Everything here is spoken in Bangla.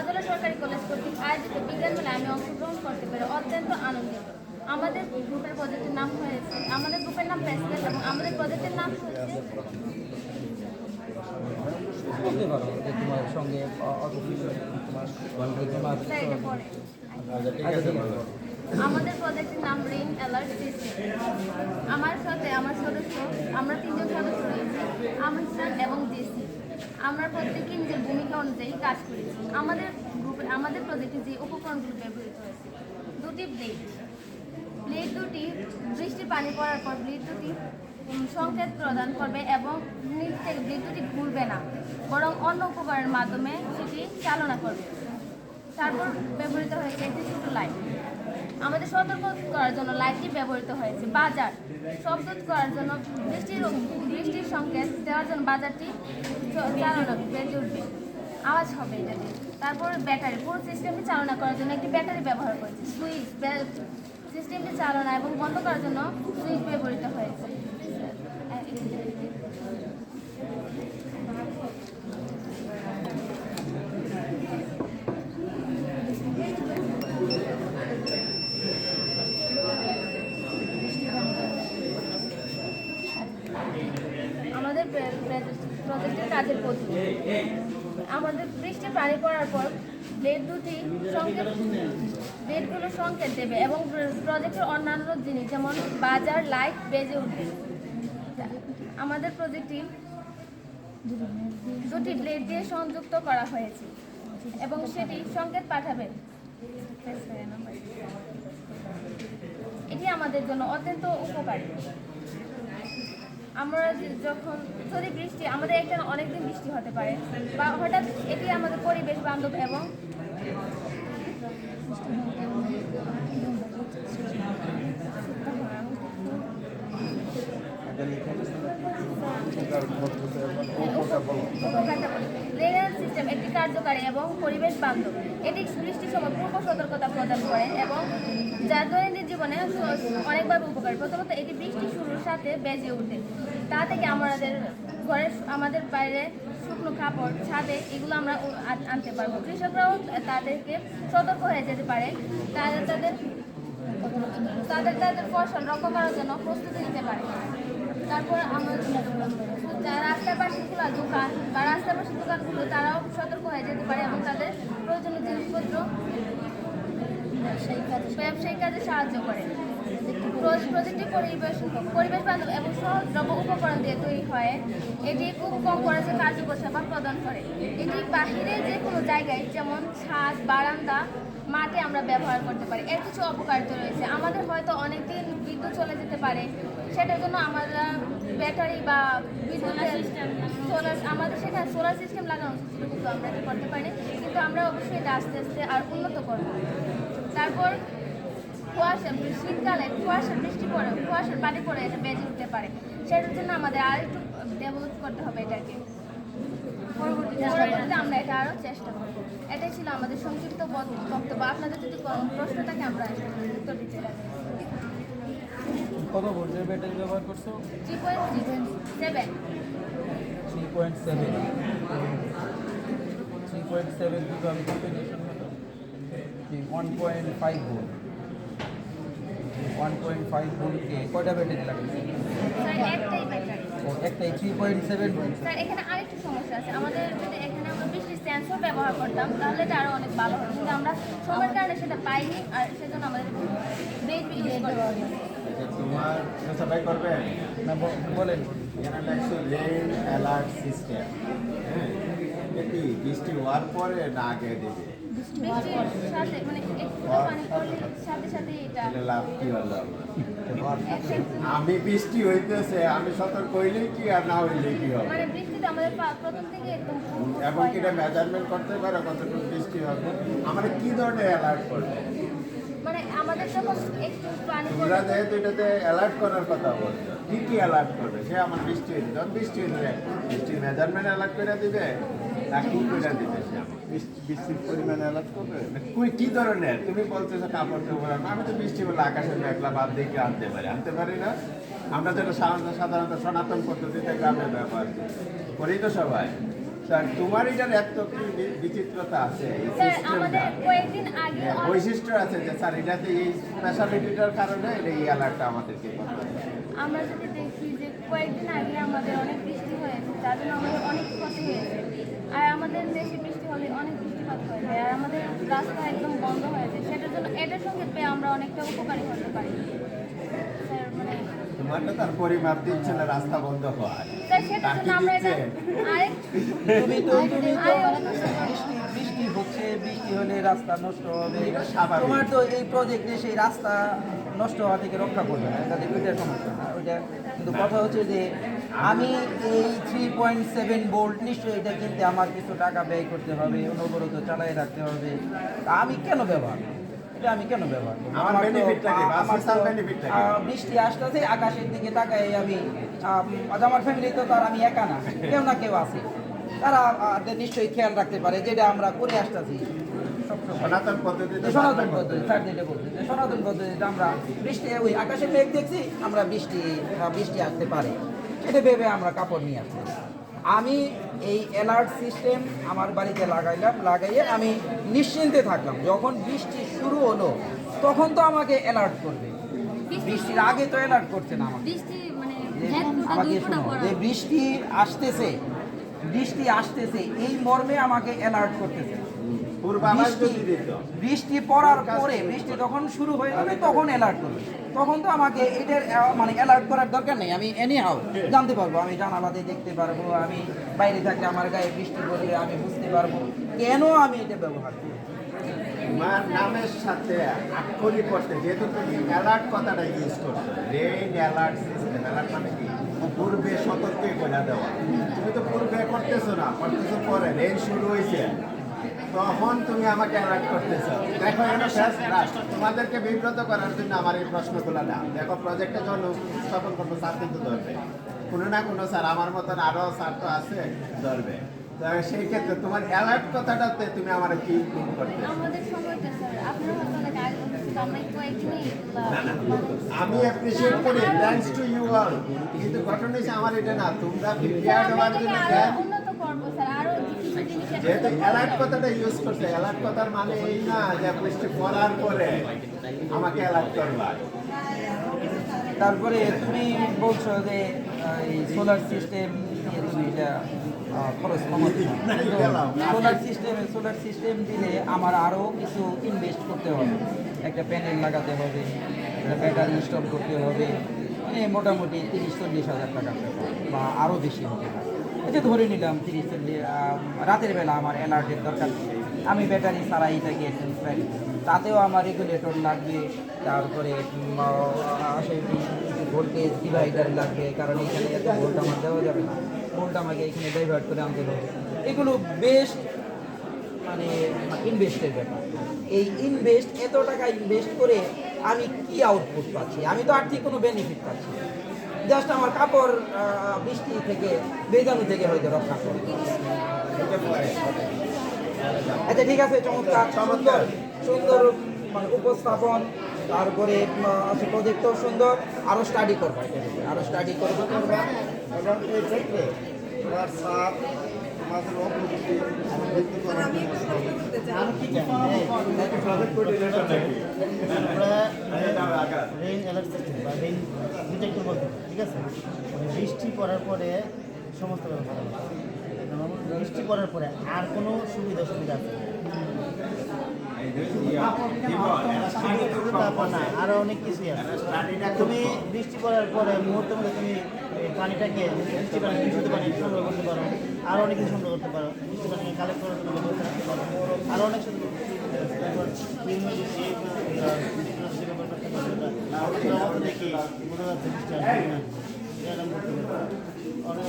শাহজালা সরকারি কলেজ কর্তৃক আয়োজিত বিজ্ঞান মেলায় আমি অংশগ্রহণ করতে পেরে অত্যন্ত আনন্দিত। আমাদের গ্রুপের প্রজেক্টের নাম হয়েছে আমাদের গ্রুপের নাম প্যাসকেল এবং আমাদের প্রজেক্টের নাম হচ্ছে বলতে পারো যে তোমার সঙ্গে তোমার স্যার, এটা পরে। আমাদের প্রজেক্টের নাম রিং অ্যালার্ট সিস্টেম। আমার সাথে আমার সদস্য আমরা 3 জন সদস্য রয়েছি, আমির এবং জেসি। আমরা প্রত্যেকেই নিজের ভূমিকা অনুযায়ী কাজ করেছি। আমাদের প্রজেক্টে যে উপকরণগুলো ব্যবহৃত হয়েছে, দুটি ব্লেড দুটি বৃষ্টির পানি পড়ার পর ব্লেড দুটি সংকেত প্রদান করবে এবং নিচ থেকে ব্লেড দুটি ঘুরবে না, বরং অন্য উপকরণের মাধ্যমে সেটি চালনা করবে। তারপর ব্যবহৃত হয়েছে একটি ছোট লাইট। আমাদের সতর্ক করার জন্য লাইটটি ব্যবহৃত হয়েছে। বাজার শব্দ করার জন্য বৃষ্টির সংকেত দেওয়ার জন্য বাজারটি চালানো বেজে উঠবে, আওয়াজ হবে এটাতে। তারপর ব্যাটারি, পুরো সিস্টেমটি চালনা করার জন্য একটি ব্যাটারি ব্যবহার করেছে। সুইচ, সিস্টেমটি চালনা এবং বন্ধ করার জন্য সুইচ ব্যবহৃত হয়েছে। আমাদের প্রজেক্টের কাজের পদ্ধতি, আমাদের বৃষ্টি পানি পড়ার পর ব্লেডগুলো সংকেত দেবে এবং প্রজেক্টের অন্যান্য জিনিস যেমন বাজার লাইট বেজে উঠবে। আমাদের প্রজেক্টটি দুটি ব্লেড দিয়ে সংযুক্ত করা হয়েছে এবং সেটি সংকেত পাঠাবে। এটি আমাদের জন্য অত্যন্ত উপকারী। আমরা যখন যদি বৃষ্টি আমাদের এখানে অনেকদিন বৃষ্টি হতে পারে বা হঠাৎ, এটি আমাদের পরিবেশ বান্ধব এবং সিস্টেম একটি কার্যকারী এবং পরিবেশ বান্ধব। এটি বৃষ্টির সময় পূর্ব সতর্কতা প্রদান করে এবং যা দৈনন্দিন জীবনে অনেকভাবে উপকারী। প্রথমত এটি বৃষ্টি শুরুর সাথে বেজে ওঠে, তা থেকে আমাদের বাইরে শুকনো কাপড়, ছাদে এগুলো আমরা আনতে পারবো। কৃষকরাও তাদেরকে সতর্ক হয়ে যেতে পারে, তাদের ফসল রক্ষা করার জন্য প্রস্তুতি নিতে পারে। তারপর রাস্তার পাশে খোলা দোকান বা রাস্তার পাশে দোকানগুলো তারাও সতর্ক হয়ে যেতে পারে এবং তাদের প্রয়োজনীয় জিনিসপত্র ব্যবসায়িক কাজে সাহায্য করে। প্রযুক্তি পরিবেশ বান্ধব এবং সহজলভ্য উপকরণ দিয়ে তৈরি হয়। এটি খুব কম খরচে কার্যকর সেবা প্রদান করে। এটি বাহিরে যে কোনো জায়গায় যেমন ছাদ, বারান্দা, মাঠে আমরা ব্যবহার করতে পারি। এর কিছু অপকারিতা রয়েছে। আমাদের হয়তো অনেকদিন বিদ্যুৎ চলে যেতে পারে, সেটার জন্য আমরা ব্যাটারি বা আমাদের সেখানে সোলার সিস্টেম লাগানো উচিত ছিল, কিন্তু আমরা এটা করতে পারি। কিন্তু আমরা অবশ্যই এটা আস্তে আস্তে আর উন্নত করব। তারপর শীতকালে কুয়াশার পানি পড়ে এটা বেজে উঠতে পারে, সেটার জন্য আমাদের আর একটু ডেভেলপ করতে হবে এটাকে। পরবর্তীতে আমরা এটা আরও চেষ্টা করব। এটাই ছিল আমাদের সংক্ষিপ্ত বক্তব্য। আপনাদের যদি কোনো প্রশ্ন থাকে আমরা উত্তর দিতে পারি। কত ভোল্টের ব্যাটারি ব্যবহার করছো? 3.7 কিন্তু আমি 1.5 ভোল্ট 1.5 ভোল্টকে কয়টা ব্যাটারি লাগে? স্যার, একটাই ব্যাটারি। একটাই 3.7 ভোল্ট। স্যার, এখানে আরেকটু সমস্যা আছে। আমাদের যদি এখানে আমরা বৃষ্টির সেন্সর ব্যবহার করতাম তাহলে এটা আরও অনেক ভালো হতো, কিন্তু আমরা সময়ের কারণে সেটা পাইনি, আর সেজন্য আমাদের ব্লেড ইউজ করতে হবে। তোমার সবাই করবেন না, বলেন। এখানে লাগছে রেইন অ্যালার্ট সিস্টেম। হ্যাঁ, এটি বৃষ্টি হওয়ার পরে না আগে দেবে? বৃষ্টির সাথে মানে একটু পানি পড়লে সাথে সাথে এটা তাহলে লাভ কি হলো আমি বৃষ্টি হইতেছে, আমি সতর্ক হইলেই কি আর না হইলেই কি হবে? মানে বৃষ্টিতে আমাদের প্রথম থেকে একদম এবং কি এটা মেজারমেন্ট করতে পারো কতটুকু বৃষ্টি হবে? আমরা কি ধরনের অ্যালার্ট করবো? মানে আমাদের যখন একটু পানি তোমরা যেহেতু এটাতে অ্যালার্ট করার কথা বলছো, কি কি অ্যালার্ট করবে? সে আমার বৃষ্টি হয়েছে, যখন বৃষ্টি হয়েছে বৃষ্টির মেজারমেন্ট অ্যালার্ট করে দিবে না কি করে দিবে? সে আমার বৃষ্টির পরিমাণ অ্যালার্ট করবে কি ধরনের? তুমি বলতেছো কাপড় চোপড়, আমি তো বৃষ্টি বলে আকাশের মেঘলা বাদ দেখে আনতে পারি না। আমরা যেটা সাধারণত সনাতন পদ্ধতিতে গ্রামে ব্যবহার করি তো সবাই। তা তোমার এটার এত কি বিচিত্রতা আছে এই স্যার system আমাদের টা? কয়েকদিন আগে বৈশিষ্ট্য আছে যে স্যার এটাতে এই স্পেশালিটিটার কারণে এই অ্যালার্টটা আমাদেরকে করতে হবে। আমরা যদি দেখি যে কয়েকদিন আগে আমাদের অনেক বৃষ্টি হয়েছে, যার জন্য আমাদের অনেক ক্ষতি হয়েছে। আর আমাদের দেশে বৃষ্টি হলে অনেক বৃষ্টিপাত হয়ে যায়, আর আমাদের রাস্তা একদম বন্ধ হয়ে যায়। সেটার জন্য এটার সঙ্গে পেয়ে আমরা অনেকটা উপকারী হতে পারি। স্যার মানে তোমারটা তার পরিমাপ দিচ্ছে না রাস্তা বন্ধ হওয়ার। স্যার সেটার জন্য আমরা এটা আরেক তুমি তো আরেক বৃষ্টি হচ্ছে, বৃষ্টি হলে রাস্তা নষ্ট হবে। এটা স্বাভাবিক। তোমার তো এই প্রজেক্টে সেই রাস্তা নষ্ট হওয়া থেকে রক্ষা করবে না, তাদের ওইটার সমস্যা না ওইটা। কিন্তু কথা হচ্ছে যে আমি এই 3.7 ভোল্ট নিশ্চয়ই এটা কিনতে আমার কিছু টাকা ব্যয় করতে হবে, অনবরত চালিয়ে রাখতে হবে। তা আমি কেন ব্যবহার করব? এটা আমি কেন ব্যবহার করব? আমার আমার তো benefit-টা কি? আমার বাস্তব তো, benefit-টা কি? বৃষ্টি আসতেছে, আকাশের দিকে তাকাই আমি, আমার ফ্যামিলি তো তার আমি একা না, কেউ না কেউ আছে, তারা নিশ্চয়ই খেয়াল রাখতে পারে, যেটা আমরা করে আসতেছি সবসময়। সনাতন পদ্ধতিতে সনাতন পদ্ধতি, স্যার যেটা বলছে যে সনাতন পদ্ধতিতে আমরা বৃষ্টি, ওই আকাশে মেঘ দেখছি, আমরা বৃষ্টি আসতে পারে, এটা ভেবে আমরা কাপড় নিয়ে আসছি। আমি এই অ্যালার্ট সিস্টেম আমার বাড়িতে লাগাইয়ে আমি নিশ্চিন্তে থাকলাম। যখন বৃষ্টি শুরু হলো তখন তো আমাকে অ্যালার্ট করবে, বৃষ্টির আগে তো অ্যালার্ট করছে না আমাকে। বৃষ্টি মানে যে এক ফোঁটা আমাকে দুই ফোঁটা শোনো, পড়া। যে বৃষ্টি আসতেছে এই মর্মে আমাকে অ্যালার্ট করতেছে। পূর্বাভাস যদি দিত। বৃষ্টি পড়ার পরে, বৃষ্টি যখন শুরু হয়ে যাবে তখন অ্যালার্ট করবে। তখন তো আমাকে এটার মানে অ্যালার্ট করার দরকার নেই, আমি এনি হাউ জানতে পারবো, আমি জানালাতে দেখতে পারবো, আমি বাইরে থাকলে আমার গায়ে বৃষ্টি পড়লে আমি বুঝতে পারবো। কেন আমি এটা ব্যবহার করি? তোমার নামের সাথে আক্ষরিক করতে যেহেতু তুমি অ্যালার্ট কথাটা ইউজ করছো, রেইন অ্যালার্ট সিস্টেম, অ্যালার্ট মানে কি পূর্বে সতর্ক করে দেওয়া। তুমি তো পূর্বে করতেছো না, করতেছো পরে রেইন শুরু হয়েছে তখন তুমি আমাকে অ্যালার্ট করতেছো। দেখো এটা ফেস রাস্ট, তোমাদেরকে বিব্রত করার জন্য আমার এই প্রশ্নগুলো না। দেখো প্রজেক্টে যখন উপস্থাপন করবো স্যার কিন্তু ধরবে, কোনো না কোনো স্যার, আমার মতন আরও স্যার তো আছে, ধরবে। তো সেই ক্ষেত্রে তোমার অ্যালার্ট কথাটাতে তুমি আমার কি ইমপ্রুভ করতে? আমাদের সময়টা স্যার আপনারা হয়তো অনেক আগে বলতেছেন, আমরা কয়েকদিনই না না, আমি অ্যাপ্রিশিয়েট করি, থ্যাঙ্কস টু ইউ অল, কিন্তু ঘটনা হচ্ছে আমার এটা না, তোমরা প্রিপেয়ার্ড হওয়ার জন্য উন্নত করবো স্যার, আরো কিছু জিনিস যেহেতু অ্যালার্ট কথাটা ইউজ করছে, অ্যালার্ট কথার মানে এই না যে বৃষ্টি পড়ার পরে আমাকে অ্যালার্ট করবা। তারপরে তুমি বলছো যে এই সোলার সিস্টেম দিয়ে তুমি এটা খরচ কমাতে। সোলার সিস্টেম দিলে আমার আরও কিছু ইনভেস্ট করতে হবে, একটা প্যানেল লাগাতে হবে, একটা ব্যাটারি ইনস্টল করতে হবে, মানে মোটামুটি 30-40 হাজার টাকা বা আরও বেশি হবে। এটা ধরে নিলাম 30-40, রাতের বেলা আমার অ্যালার্টের দরকার নেই, আমি ব্যাটারি ছাড়াই এটাকে তাতেও আমার রেগুলেটর লাগবে, তারপরে আসে ভোল্টেজ ডিভাইডার লাগবে, কারণ এখানে এত ভোল্ট আমার দেওয়া যাবে না, ভোল্ট আমাকে এখানে ডাইভার্ট করে আনতে হবে। এগুলো বেস্ট মানে ইনভেস্টের ব্যাপার। এই এত টাকা ইনভেস্ট করে আমি কি আউটপুট পাচ্ছি? আমি তো আর্থিক কোনো বেনিফিট পাচ্ছি না, জাস্ট আমার কাপড় বৃষ্টি থেকে, বেজানো থেকে হয়তো রক্ষা করে। আচ্ছা ঠিক আছে, চমৎকার সুন্দর সুন্দর মানে উপস্থাপন, তারপরে প্রজেক্টও সুন্দর, আরও স্টাডি করবো, আরও স্টাডি করবো। এবং এই ক্ষেত্রে তোমার সাপ আমাদের অগ্রগতি রেইন অ্যালার্ট সিস্টেম বা রেইন ডিটেক্টর বলতে পারি, ঠিক আছে? মানে বৃষ্টি পড়ার পরে সমস্ত ব্যাপার বৃষ্টি পড়ার পরে আর কোনো সুবিধা আছে? তারপর না, আরো অনেক কিছুই আছে। তুমি বৃষ্টি পড়ার পরে মুহূর্তের মধ্যে তুমি এই পানিটাকে বৃষ্টি পানি বিশুদ্ধ পানি সংগ্রহ করতে পারো, আরো অনেক কিছু সংগ্রহ করতে পারো, বৃষ্টি পানি কালেক্ট করার জন্য ব্যবস্থা রাখতে পারো, আরো অনেক দেখি বোঝা যাচ্ছে বৃষ্টি আসবে না, এরকম করতে পারো অনেক